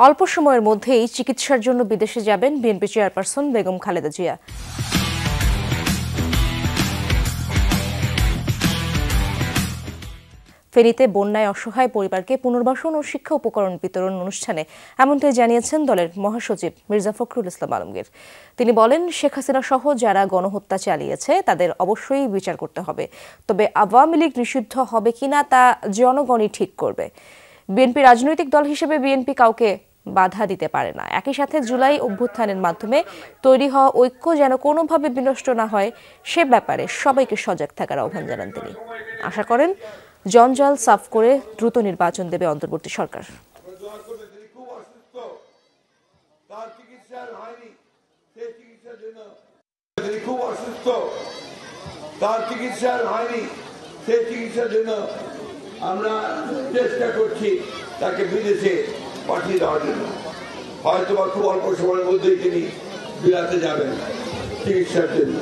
অল্প সময়ের মধ্যেই চিকিৎসার জন্য বিদেশে যাবেন বিএনপি চেয়ারপারসন বেগম খালেদা জিয়া। ফেনীতে বন্যায় অসহায় পরিবারকে পুনর্বাসন ও শিক্ষা উপকরণ বিতরণ অনুষ্ঠানে এমনটাই জানিয়েছেন দলের মহাসচিব মির্জা ফখরুল ইসলাম আলমগীর। তিনি বলেন, শেখ হাসিনা সহ যারা গণহত্যা চালিয়েছে তাদের অবশ্যই বিচার করতে হবে, তবে আওয়ামী লীগ নিষিদ্ধ হবে কিনা তা জনগণই ঠিক করবে। বিএনপি রাজনৈতিক দল হিসেবে বিএনপি কাউকে বাধা দিতে পারে না। একই সাথে জুলাই অভ্যুত্থানের মাধ্যমে তৈরি হওয়া ঐক্য যেন কোনোভাবে বিনষ্ট না হয় সে ব্যাপারে সবাইকে সজাগ থাকার আহ্বান জানান তিনি। আশা করেন জঞ্জাল সাফ করে দ্রুত নির্বাচন দেবে অন্তর্বর্তী সরকার। আমরা চেষ্টা করছি তাকে বিদেশে পাঠিয়ে দেওয়ার জন্য। হয়তো খুব অল্প সময়ের মধ্যেই তিনি বিলাতে যাবেন চিকিৎসার জন্য।